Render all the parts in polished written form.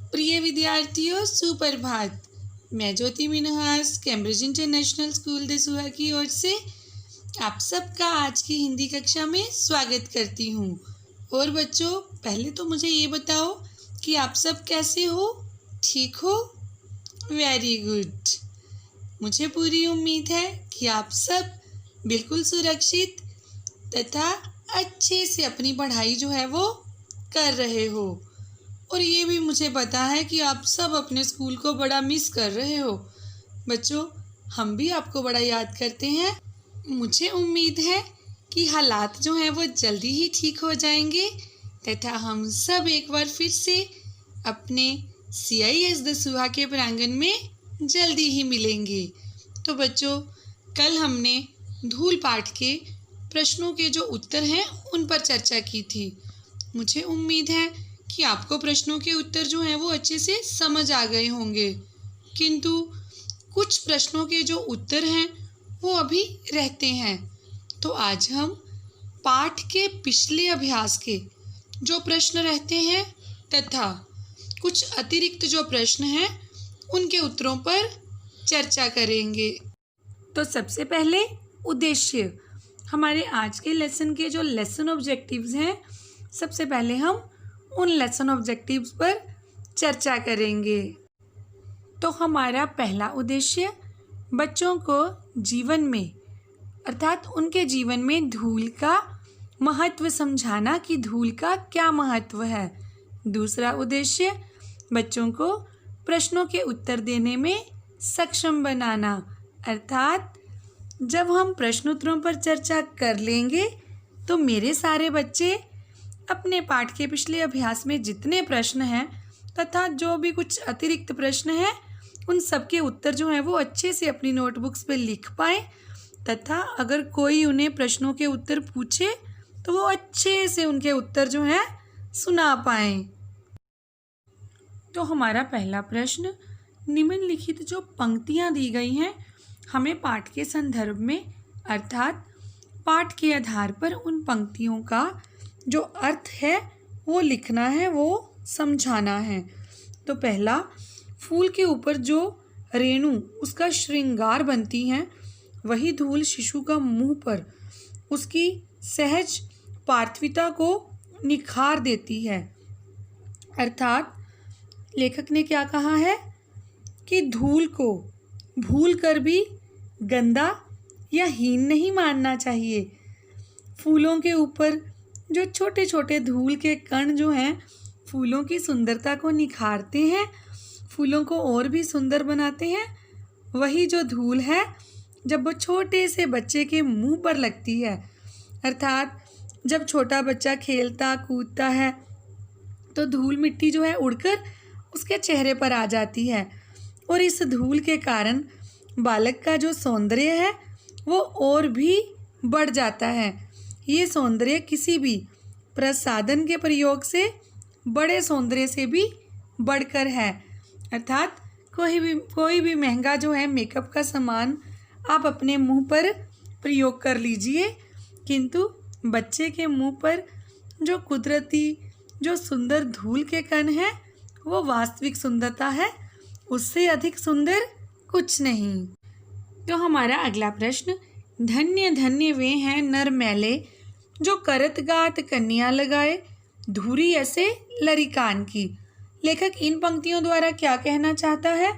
प्रिय विद्यार्थियों, सुप्रभात। मैं Jyoti Minhas Cambridge International School Dasuya की ओर से आप सबका आज की हिंदी कक्षा में स्वागत करती हूँ। और बच्चों, पहले तो मुझे ये बताओ कि आप सब कैसे हो? ठीक हो? Very good. मुझे पूरी उम्मीद है कि आप सब बिल्कुल सुरक्षित तथा अच्छे से अपनी पढ़ाई जो है वो कर रहे हो। और ये भी मुझे पता है कि आप सब अपने स्कूल को बड़ा मिस कर रहे हो। बच्चों, हम भी आपको बड़ा याद करते हैं। मुझे उम्मीद है कि हालात जो हैं वो जल्दी ही ठीक हो जाएंगे तथा हम सब एक बार फिर से अपने CIS दसूहा के प्रांगण में जल्दी ही मिलेंगे। तो बच्चों, कल हमने धूल पाठ के प्रश्नों के जो उत्तर हैं उन पर चर्चा की थी। मुझे उम्मीद है कि आपको प्रश्नों के उत्तर जो हैं वो अच्छे से समझ आ गए होंगे, किंतु कुछ प्रश्नों के जो उत्तर हैं वो अभी रहते हैं। तो आज हम पाठ के पिछले अभ्यास के जो प्रश्न रहते हैं तथा कुछ अतिरिक्त जो प्रश्न हैं उनके उत्तरों पर चर्चा करेंगे। तो सबसे पहले उद्देश्य, हमारे आज के लेसन के जो लेसन ऑब्जेक्टिव्स हैं, सबसे पहले हम उन लेसन ऑब्जेक्टिव्स पर चर्चा करेंगे। तो हमारा पहला उद्देश्य बच्चों को जीवन में अर्थात उनके जीवन में धूल का महत्व समझाना कि धूल का क्या महत्व है। दूसरा उद्देश्य बच्चों को प्रश्नों के उत्तर देने में सक्षम बनाना, अर्थात जब हम प्रश्नोत्तरों पर चर्चा कर लेंगे तो मेरे सारे बच्चे अपने पाठ के पिछले अभ्यास में जितने प्रश्न हैं तथा जो भी कुछ अतिरिक्त प्रश्न हैं उन सब के उत्तर जो हैं वो अच्छे से अपनी नोटबुक्स पे लिख पाएँ तथा अगर कोई उन्हें प्रश्नों के उत्तर पूछे तो वो अच्छे से उनके उत्तर जो हैं सुना पाएँ। तो हमारा पहला प्रश्न, निम्नलिखित जो पंक्तियाँ दी गई हैं हमें पाठ के संदर्भ में अर्थात पाठ के आधार पर उन पंक्तियों का जो अर्थ है वो लिखना है, वो समझाना है। तो पहला, फूल के ऊपर जो रेणु उसका श्रृंगार बनती हैं वही धूल शिशु का मुंह पर उसकी सहज पार्थिवता को निखार देती है। अर्थात लेखक ने क्या कहा है कि धूल को भूल कर भी गंदा या हीन नहीं मानना चाहिए। फूलों के ऊपर जो छोटे छोटे धूल के कण जो हैं फूलों की सुंदरता को निखारते हैं, फूलों को और भी सुंदर बनाते हैं। वही जो धूल है जब वो छोटे से बच्चे के मुंह पर लगती है, अर्थात जब छोटा बच्चा खेलता कूदता है तो धूल मिट्टी जो है उड़कर उसके चेहरे पर आ जाती है और इस धूल के कारण बालक का जो सौंदर्य है वो और भी बढ़ जाता है। ये सौंदर्य किसी भी प्रसाधन के प्रयोग से बड़े सौंदर्य से भी बढ़कर है। अर्थात कोई भी महंगा जो है मेकअप का सामान आप अपने मुंह पर प्रयोग कर लीजिए, किंतु बच्चे के मुंह पर जो कुदरती जो सुंदर धूल के कण हैं वो वास्तविक सुंदरता है, उससे अधिक सुंदर कुछ नहीं। तो हमारा अगला प्रश्न, धन्य धन्य वे हैं नर मैले जो करत गात कन्या लगाए धूरी ऐसे लरिकान की। लेखक इन पंक्तियों द्वारा क्या कहना चाहता है?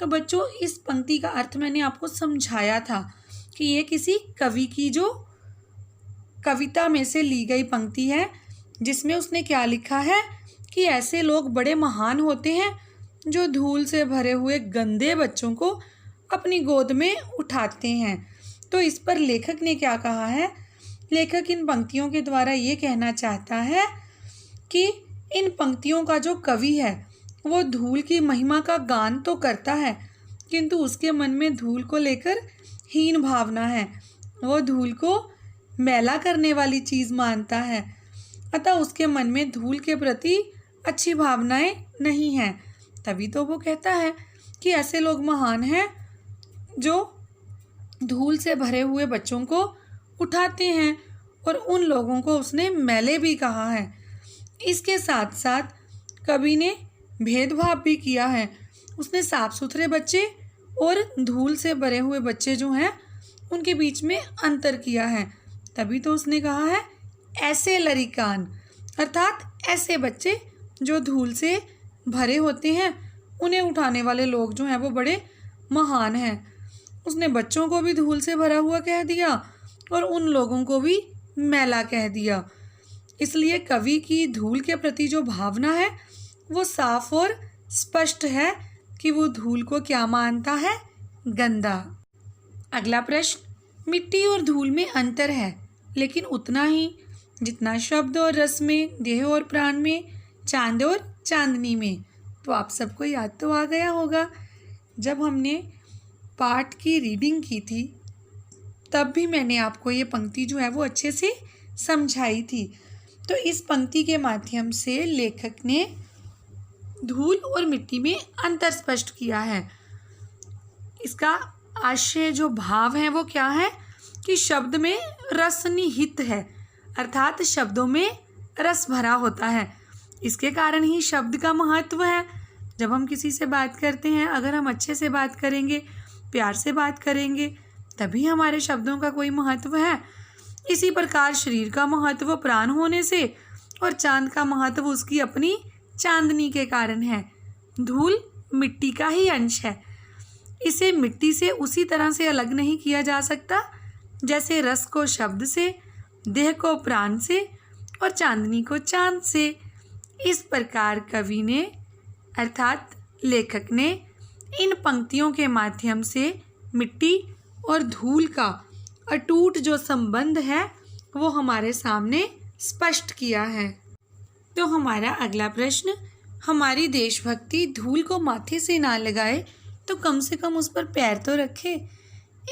तो बच्चों, इस पंक्ति का अर्थ मैंने आपको समझाया था कि ये किसी कवि की जो कविता में से ली गई पंक्ति है, जिसमें उसने क्या लिखा है कि ऐसे लोग बड़े महान होते हैं जो धूल से भरे हुए गंदे बच्चों को अपनी गोद में उठाते हैं। तो इस पर लेखक ने क्या कहा है? लेखक इन पंक्तियों के द्वारा ये कहना चाहता है कि इन पंक्तियों का जो कवि है वो धूल की महिमा का गान तो करता है, किंतु उसके मन में धूल को लेकर हीन भावना है। वो धूल को मैला करने वाली चीज़ मानता है, अतः उसके मन में धूल के प्रति अच्छी भावनाएं नहीं हैं। तभी तो वो कहता है कि ऐसे लोग महान हैं जो धूल से भरे हुए बच्चों को उठाते हैं, और उन लोगों को उसने मैले भी कहा है। इसके साथ साथ कवि ने भेदभाव भी किया है। उसने साफ सुथरे बच्चे और धूल से भरे हुए बच्चे जो हैं उनके बीच में अंतर किया है। तभी तो उसने कहा है ऐसे लरिकान, अर्थात ऐसे बच्चे जो धूल से भरे होते हैं, उन्हें उठाने वाले लोग जो हैं वो बड़े महान हैं। उसने बच्चों को भी धूल से भरा हुआ कह दिया और उन लोगों को भी मैला कह दिया। इसलिए कवि की धूल के प्रति जो भावना है वो साफ और स्पष्ट है कि वो धूल को क्या मानता है, गंदा। अगला प्रश्न, मिट्टी और धूल में अंतर है लेकिन उतना ही जितना शब्द और रस में, देह और प्राण में, चांद और चांदनी में। तो आप सबको याद तो आ गया होगा, जब हमने पाठ की रीडिंग की थी तब भी मैंने आपको ये पंक्ति जो है वो अच्छे से समझाई थी। तो इस पंक्ति के माध्यम से लेखक ने धूल और मिट्टी में अंतर स्पष्ट किया है। इसका आशय जो भाव है वो क्या है कि शब्द में रस निहित है, अर्थात शब्दों में रस भरा होता है। इसके कारण ही शब्द का महत्व है। जब हम किसी से बात करते हैं, अगर हम अच्छे से बात करेंगे, प्यार से बात करेंगे, तभी हमारे शब्दों का कोई महत्व है। इसी प्रकार शरीर का महत्व प्राण होने से और चांद का महत्व उसकी अपनी चांदनी के कारण है। धूल मिट्टी का ही अंश है। इसे मिट्टी से उसी तरह से अलग नहीं किया जा सकता जैसे रस को शब्द से, देह को प्राण से और चांदनी को चांद से। इस प्रकार कवि ने अर्थात लेखक ने इन पंक्तियों के माध्यम से मिट्टी और धूल का अटूट जो संबंध है वो हमारे सामने स्पष्ट किया है। तो हमारा अगला प्रश्न, हमारी देशभक्ति धूल को माथे से ना लगाए तो कम से कम उस पर पैर तो रखे।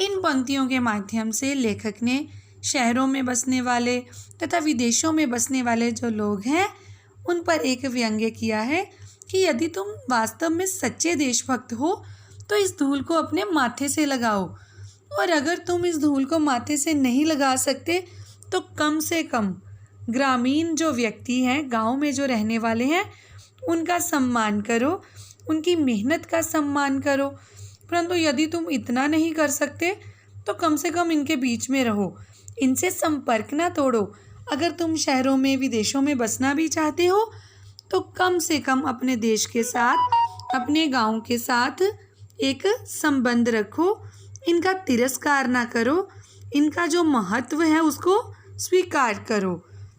इन पंक्तियों के माध्यम से लेखक ने शहरों में बसने वाले तथा विदेशों में बसने वाले जो लोग हैं उन पर एक व्यंग्य किया है कि यदि तुम वास्तव में सच्चे देशभक्त हो तो इस धूल को अपने माथे से लगाओ, और अगर तुम इस धूल को माथे से नहीं लगा सकते तो कम से कम ग्रामीण जो व्यक्ति हैं, गांव में जो रहने वाले हैं, उनका सम्मान करो, उनकी मेहनत का सम्मान करो। परंतु यदि तुम इतना नहीं कर सकते तो कम से कम इनके बीच में रहो, इनसे संपर्क ना तोड़ो। अगर तुम शहरों में, विदेशों में बसना भी चाहते हो तो कम से कम अपने देश के साथ, अपने गांव के साथ एक संबंध रखो, इनका तिरस्कार ना करो, इनका जो महत्व है उसको स्वीकार करो।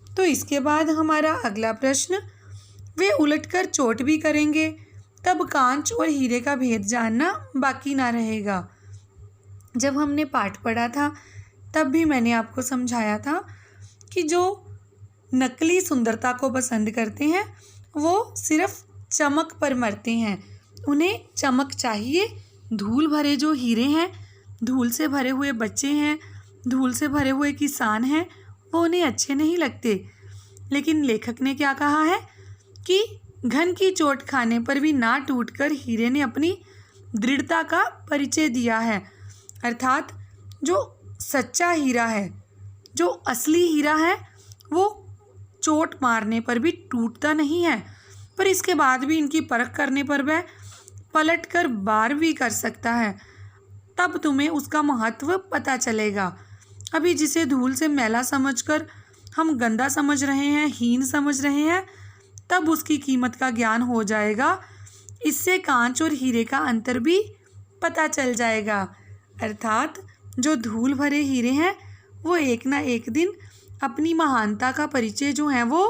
तो इसके बाद हमारा अगला प्रश्न, वे उलटकर चोट भी करेंगे तब कांच और हीरे का भेद जानना बाकी ना रहेगा। जब हमने पाठ पढ़ा था तब भी मैंने आपको समझाया था कि जो नकली सुंदरता को पसंद करते हैं वो सिर्फ चमक पर मरते हैं। उन्हें चमक चाहिए। धूल भरे जो हीरे हैं, धूल से भरे हुए बच्चे हैं, धूल से भरे हुए किसान हैं, वो उन्हें अच्छे नहीं लगते। लेकिन लेखक ने क्या कहा है कि घन की चोट खाने पर भी ना टूटकर हीरे ने अपनी दृढ़ता का परिचय दिया है। अर्थात जो सच्चा हीरा है, जो असली हीरा है, वो चोट मारने पर भी टूटता नहीं है, पर इसके बाद भी इनकी परख करने पर वह पलट कर बार भी कर सकता है। तब तुम्हें उसका महत्व पता चलेगा। अभी जिसे धूल से मैला समझकर हम गंदा समझ रहे हैं, हीन समझ रहे हैं, तब उसकी कीमत का ज्ञान हो जाएगा। इससे कांच और हीरे का अंतर भी पता चल जाएगा। अर्थात जो धूल भरे हीरे हैं वो एक ना एक दिन अपनी महानता का परिचय जो है वो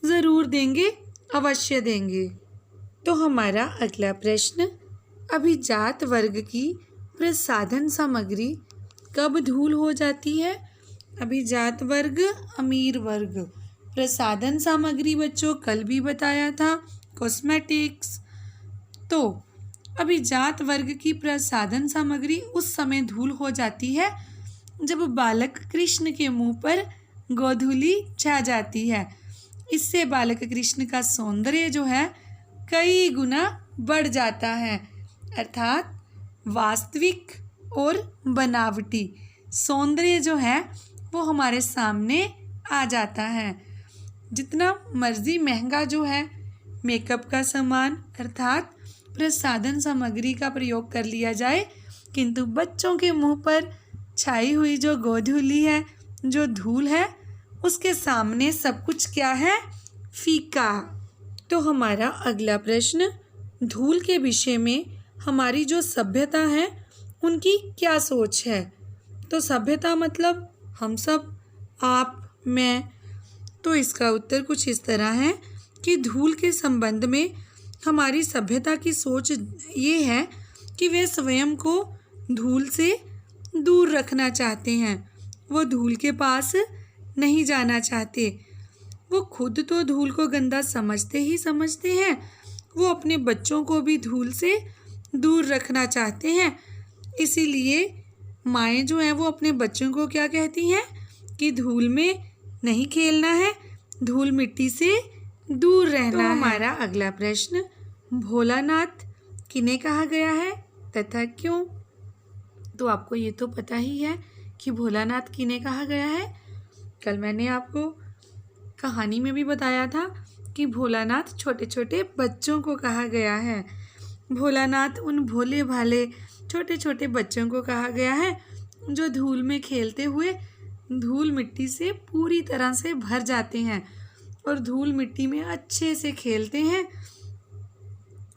ज़रूर देंगे, अवश्य देंगे। तो हमारा अगला प्रश्न, अभिजात वर्ग की प्रसाधन सामग्री कब धूल हो जाती है? अभिजात वर्ग, अमीर वर्ग। प्रसाधन सामग्री बच्चों कल भी बताया था, कॉस्मेटिक्स। तो अभिजात वर्ग की प्रसाधन सामग्री उस समय धूल हो जाती है जब बालक कृष्ण के मुंह पर गोधूली छा जाती है। इससे बालक कृष्ण का सौंदर्य जो है कई गुना बढ़ जाता है। अर्थात वास्तविक और बनावटी सौंदर्य जो है वो हमारे सामने आ जाता है। जितना मर्जी महंगा जो है मेकअप का सामान अर्थात प्रसाधन सामग्री का प्रयोग कर लिया जाए, किंतु बच्चों के मुंह पर छाई हुई जो गोधूली है, जो धूल है, उसके सामने सब कुछ क्या है? फीका। तो हमारा अगला प्रश्न, धूल के विषय में हमारी जो सभ्यता है उनकी क्या सोच है? तो सभ्यता मतलब हम सब, आप, मैं। तो इसका उत्तर कुछ इस तरह है कि धूल के संबंध में हमारी सभ्यता की सोच ये है कि वे स्वयं को धूल से दूर रखना चाहते हैं। वो धूल के पास नहीं जाना चाहते। वो खुद तो धूल को गंदा समझते ही समझते हैं, वो अपने बच्चों को भी धूल से दूर रखना चाहते हैं। इसीलिए माएँ जो हैं वो अपने बच्चों को क्या कहती हैं कि धूल में नहीं खेलना है, धूल मिट्टी से दूर रहना है। हमारा अगला प्रश्न, भोलानाथ किन्हें कहा गया है तथा क्यों? तो आपको ये तो पता ही है कि भोलानाथ किन्हें कहा गया है। कल मैंने आपको कहानी में भी बताया था कि भोलानाथ छोटे छोटे बच्चों को कहा गया है। भोलानाथ उन भोले भाले छोटे छोटे बच्चों को कहा गया है जो धूल में खेलते हुए धूल मिट्टी से पूरी तरह से भर जाते हैं और धूल मिट्टी में अच्छे से खेलते हैं।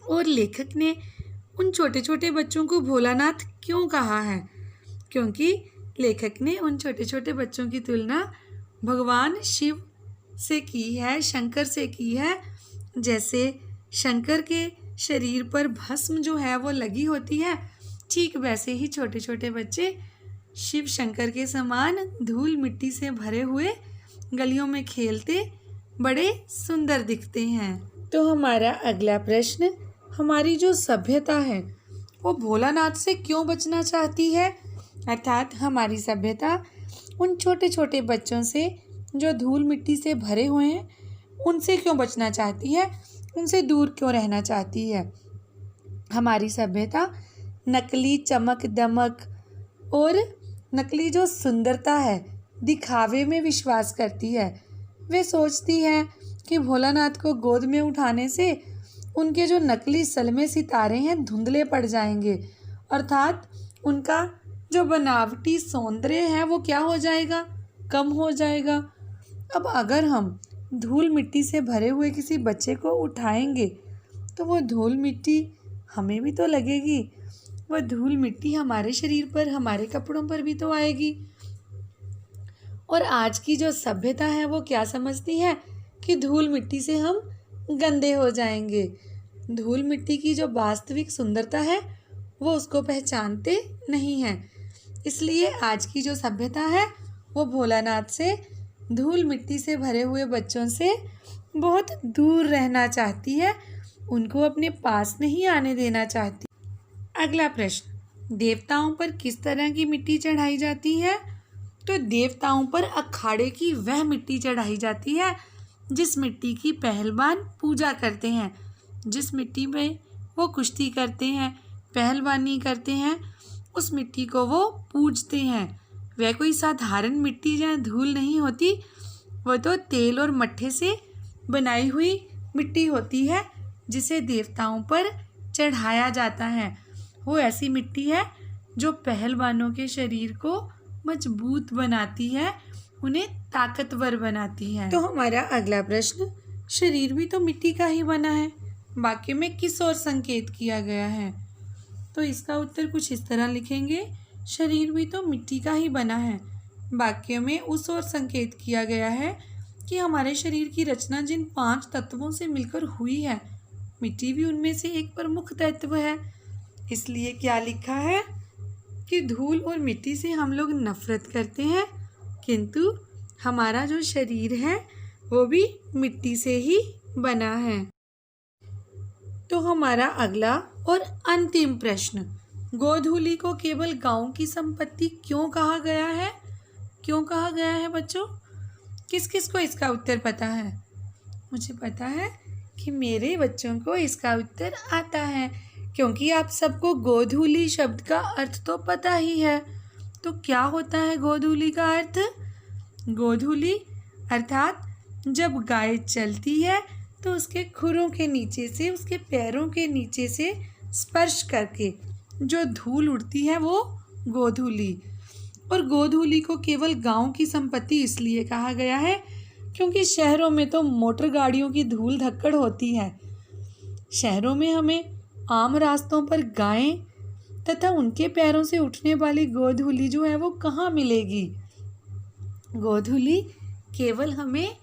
और लेखक ने उन छोटे छोटे बच्चों को भोलानाथ क्यों कहा है? क्योंकि लेखक ने उन छोटे छोटे बच्चों की तुलना भगवान शिव से की है, शंकर से की है। जैसे शंकर के शरीर पर भस्म जो है वो लगी होती है, ठीक वैसे ही छोटे छोटे बच्चे शिव शंकर के समान धूल मिट्टी से भरे हुए गलियों में खेलते बड़े सुंदर दिखते हैं। तो हमारा अगला प्रश्न, हमारी जो सभ्यता है वो भोलानाथ से क्यों बचना चाहती है? अर्थात हमारी सभ्यता उन छोटे छोटे बच्चों से जो धूल मिट्टी से भरे हुए हैं उनसे क्यों बचना चाहती है, उनसे दूर क्यों रहना चाहती है? हमारी सभ्यता नकली चमक दमक और नकली जो सुंदरता है, दिखावे में विश्वास करती है। वे सोचती है कि भोलानाथ को गोद में उठाने से उनके जो नकली सलमे सितारे हैं धुंधले पड़ जाएंगे, अर्थात उनका जो बनावटी सौंदर्य है वो क्या हो जाएगा? कम हो जाएगा। अब अगर हम धूल मिट्टी से भरे हुए किसी बच्चे को उठाएंगे तो वो धूल मिट्टी हमें भी तो लगेगी, वह धूल मिट्टी हमारे शरीर पर, हमारे कपड़ों पर भी तो आएगी। और आज की जो सभ्यता है वो क्या समझती है कि धूल मिट्टी से हम गंदे हो जाएंगे। धूल मिट्टी की जो वास्तविक सुंदरता है वो उसको पहचानते नहीं हैं। इसलिए आज की जो सभ्यता है वो भोलानाथ से, धूल मिट्टी से भरे हुए बच्चों से बहुत दूर रहना चाहती है, उनको अपने पास नहीं आने देना चाहती। अगला प्रश्न, देवताओं पर किस तरह की मिट्टी चढ़ाई जाती है? तो देवताओं पर अखाड़े की वह मिट्टी चढ़ाई जाती है जिस मिट्टी की पहलवान पूजा करते हैं, जिस मिट्टी में वो कुश्ती करते हैं, पहलवानी करते हैं, उस मिट्टी को वो पूजते हैं। वह कोई साधारण मिट्टी या धूल नहीं होती, वह तो तेल और मट्ठे से बनाई हुई मिट्टी होती है जिसे देवताओं पर चढ़ाया जाता है। वो ऐसी मिट्टी है जो पहलवानों के शरीर को मजबूत बनाती है, उन्हें ताकतवर बनाती है। तो हमारा अगला प्रश्न, शरीर भी तो मिट्टी का ही बना है, वाक्य में किस ओर संकेत किया गया है? तो इसका उत्तर कुछ इस तरह लिखेंगे, शरीर भी तो मिट्टी का ही बना है, वाक्य में उस ओर संकेत किया गया है कि हमारे शरीर की रचना जिन 5 तत्वों से मिलकर हुई है, मिट्टी भी उनमें से एक प्रमुख तत्व है। इसलिए क्या लिखा है कि धूल और मिट्टी से हम लोग नफरत करते हैं, किंतु हमारा जो शरीर है वो भी मिट्टी से ही बना है। तो हमारा अगला और अंतिम प्रश्न, गोधूली को केवल गांव की संपत्ति क्यों कहा गया है? क्यों कहा गया है बच्चों? किस किस को इसका उत्तर पता है? मुझे पता है कि मेरे बच्चों को इसका उत्तर आता है, क्योंकि आप सबको गोधूली शब्द का अर्थ तो पता ही है। तो क्या होता है गोधूली का अर्थ? गोधूली अर्थात जब गाय चलती है तो उसके खुरों के नीचे से, उसके पैरों के नीचे से स्पर्श करके जो धूल उड़ती है वो गोधूली। और गोधूली को केवल गांव की संपत्ति इसलिए कहा गया है क्योंकि शहरों में तो मोटर गाड़ियों की धूल धक्कड़ होती है। शहरों में हमें आम रास्तों पर गायें तथा उनके पैरों से उठने वाली गोधूली जो है वो कहाँ मिलेगी। गोधूली केवल हमें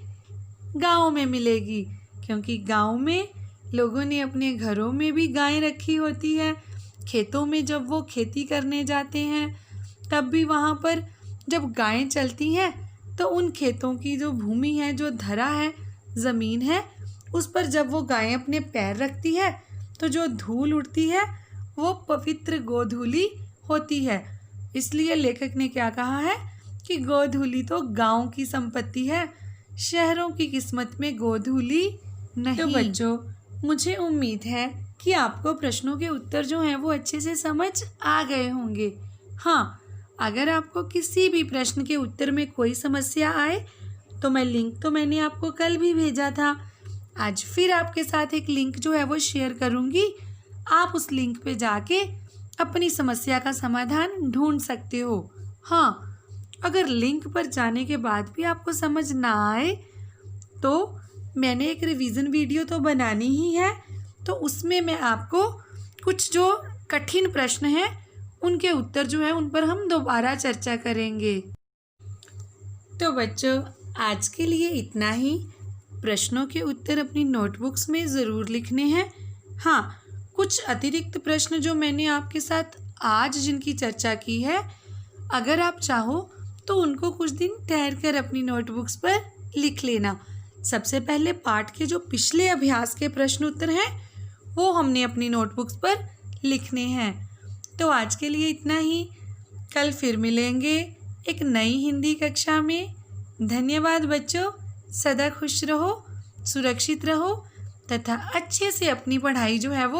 गाँव में मिलेगी क्योंकि गाँव में लोगों ने अपने घरों में भी गायें रखी होती है। खेतों में जब वो खेती करने जाते हैं तब भी वहाँ पर जब गायें चलती हैं तो उन खेतों की जो भूमि है, जो धरा है, ज़मीन है, उस पर जब वो गायें अपने पैर रखती है तो जो धूल उड़ती है वो पवित्र गोधूली होती है। इसलिए लेखक ने क्या कहा है कि गोधूली तो गांव की संपत्ति है, शहरों की किस्मत में गोधूली नहीं। तो बच्चों, मुझे उम्मीद है कि आपको प्रश्नों के उत्तर जो हैं वो अच्छे से समझ आ गए होंगे। हाँ, अगर आपको किसी भी प्रश्न के उत्तर में कोई समस्या आए तो लिंक तो मैंने आपको कल भी भेजा था, आज फिर आपके साथ एक लिंक जो है वो शेयर करूँगी। आप उस लिंक पे जाके अपनी समस्या का समाधान ढूंढ सकते हो। हाँ, अगर लिंक पर जाने के बाद भी आपको समझ ना आए तो मैंने एक रिवीजन वीडियो तो बनानी ही है, तो उसमें मैं आपको कुछ जो कठिन प्रश्न हैं उनके उत्तर जो है उन पर हम दोबारा चर्चा करेंगे। तो बच्चों, आज के लिए इतना ही। प्रश्नों के उत्तर अपनी नोटबुक्स में ज़रूर लिखने हैं। हाँ, कुछ अतिरिक्त प्रश्न जो मैंने आपके साथ आज जिनकी चर्चा की है, अगर आप चाहो तो उनको कुछ दिन ठहर कर अपनी नोटबुक्स पर लिख लेना। सबसे पहले पाठ के जो पिछले अभ्यास के प्रश्न उत्तर हैं वो हमने अपनी नोटबुक्स पर लिखने हैं। तो आज के लिए इतना ही। कल फिर मिलेंगे एक नई हिंदी कक्षा में। धन्यवाद बच्चों। सदा खुश रहो, सुरक्षित रहो तथा अच्छे से अपनी पढ़ाई जो है वो